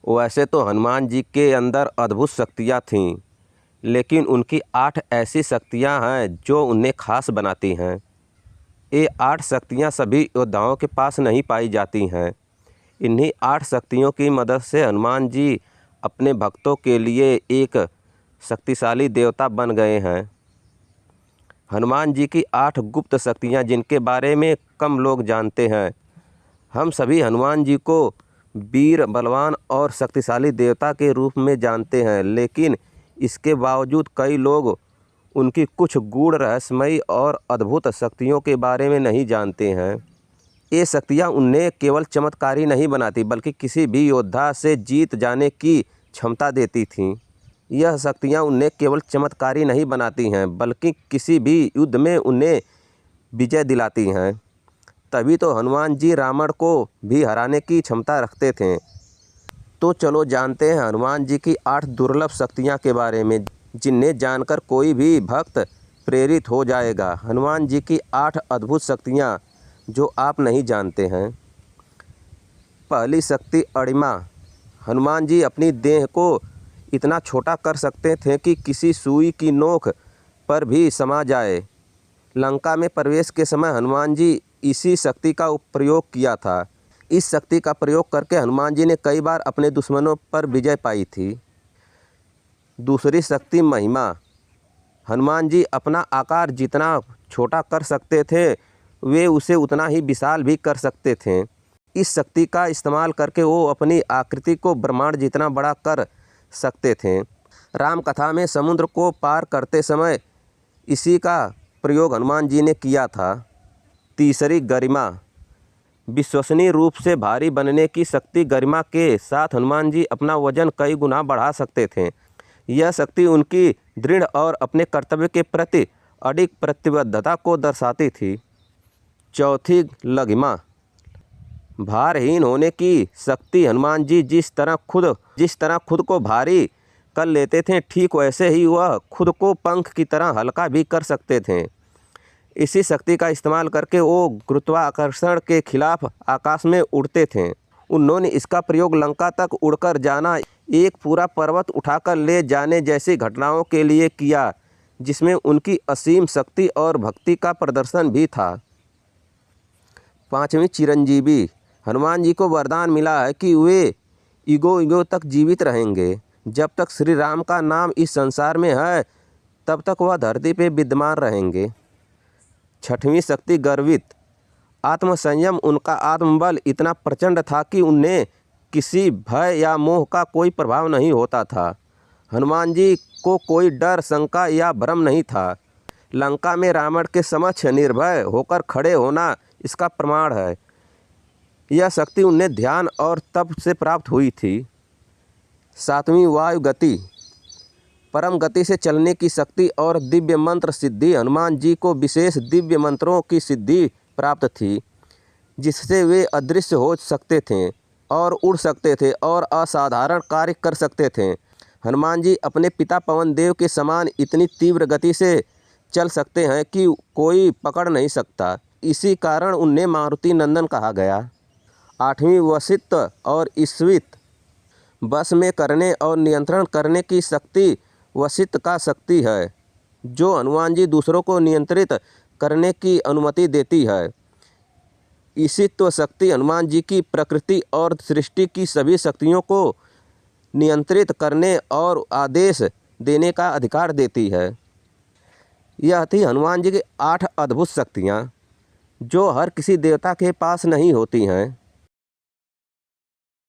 वैसे तो हनुमान जी के अंदर अद्भुत शक्तियाँ थीं, लेकिन उनकी 8 ऐसी शक्तियाँ हैं जो उन्हें खास बनाती हैं। ये 8 शक्तियाँ सभी योद्धाओं के पास नहीं पाई जाती हैं। इन्हीं 8 शक्तियों की मदद से हनुमान जी अपने भक्तों के लिए एक शक्तिशाली देवता बन गए हैं। हनुमान जी की 8 गुप्त शक्तियाँ जिनके बारे में कम लोग जानते हैं। हम सभी हनुमान जी को वीर, बलवान और शक्तिशाली देवता के रूप में जानते हैं, लेकिन इसके बावजूद कई लोग उनकी कुछ गूढ़, रहस्यमयी और अद्भुत शक्तियों के बारे में नहीं जानते हैं। ये शक्तियाँ उन्हें केवल चमत्कारी नहीं बनाती, बल्कि किसी भी योद्धा से जीत जाने की क्षमता देती थीं। यह शक्तियाँ उन्हें केवल चमत्कारी नहीं बनाती हैं, बल्कि किसी भी युद्ध में उन्हें विजय दिलाती हैं। तभी तो हनुमान जी रावण को भी हराने की क्षमता रखते थे। तो चलो जानते हैं हनुमान जी की 8 दुर्लभ शक्तियाँ के बारे में, जिन्हें जानकर कोई भी भक्त प्रेरित हो जाएगा। हनुमान जी की 8 अद्भुत शक्तियाँ जो आप नहीं जानते हैं। पहली शक्ति अणिमा। हनुमान जी अपनी देह को इतना छोटा कर सकते थे कि किसी सुई की नोक पर भी समा जाए। लंका में प्रवेश के समय हनुमान जी इसी शक्ति का प्रयोग किया था। इस शक्ति का प्रयोग करके हनुमान जी ने कई बार अपने दुश्मनों पर विजय पाई थी। दूसरी शक्ति महिमा। हनुमान जी अपना आकार जितना छोटा कर सकते थे, वे उसे उतना ही विशाल भी कर सकते थे। इस शक्ति का इस्तेमाल करके वो अपनी आकृति को ब्रह्मांड जितना बड़ा कर सकते थे। राम कथा में समुद्र को पार करते समय इसी का प्रयोग हनुमान जी ने किया था। तीसरी गरिमा। विश्वसनीय रूप से भारी बनने की शक्ति। गरिमा के साथ हनुमान जी अपना वजन कई गुना बढ़ा सकते थे। यह शक्ति उनकी दृढ़ और अपने कर्तव्य के प्रति अडिग प्रतिबद्धता को दर्शाती थी। चौथी लघिमा। भारहीन होने की शक्ति। हनुमान जी जिस तरह खुद को भारी कर लेते थे, ठीक वैसे ही वह खुद को पंख की तरह हल्का भी कर सकते थे। इसी शक्ति का इस्तेमाल करके वो गुरुत्वाकर्षण के खिलाफ आकाश में उड़ते थे। उन्होंने इसका प्रयोग लंका तक उड़कर जाना, एक पूरा पर्वत उठाकर ले जाने जैसी घटनाओं के लिए किया, जिसमें उनकी असीम शक्ति और भक्ति का प्रदर्शन भी था। पांचवी चिरंजीवी। हनुमान जी को वरदान मिला है कि वे युगों तक जीवित रहेंगे। जब तक श्री राम का नाम इस संसार में है, तब तक वह धरती पे विद्यमान रहेंगे। छठवीं शक्ति गर्वित। आत्मसंयम। उनका आत्मबल इतना प्रचंड था कि उन्हें किसी भय या मोह का कोई प्रभाव नहीं होता था। हनुमान जी को कोई डर, शंका या भ्रम नहीं था। लंका में रावण के समक्ष निर्भय होकर खड़े होना इसका प्रमाण है। यह शक्ति उन्हें ध्यान और तप से प्राप्त हुई थी। सातवीं वायु गति। परम गति से चलने की शक्ति और दिव्य मंत्र सिद्धि। हनुमान जी को विशेष दिव्य मंत्रों की सिद्धि प्राप्त थी, जिससे वे अदृश्य हो सकते थे और उड़ सकते थे और असाधारण कार्य कर सकते थे। हनुमान जी अपने पिता पवन देव के समान इतनी तीव्र गति से चल सकते हैं कि कोई पकड़ नहीं सकता। इसी कारण उन्हें मारुति नंदन कहा गया। आठवीं वशित्व और ईश्वित। बस में करने और नियंत्रण करने की शक्ति वशित्व का शक्ति है, जो हनुमान जी दूसरों को नियंत्रित करने की अनुमति देती है। ईशित्व शक्ति हनुमान जी की प्रकृति और सृष्टि की सभी शक्तियों को नियंत्रित करने और आदेश देने का अधिकार देती है। यह थी हनुमान जी की 8 अद्भुत शक्तियाँ, जो हर किसी देवता के पास नहीं होती हैं।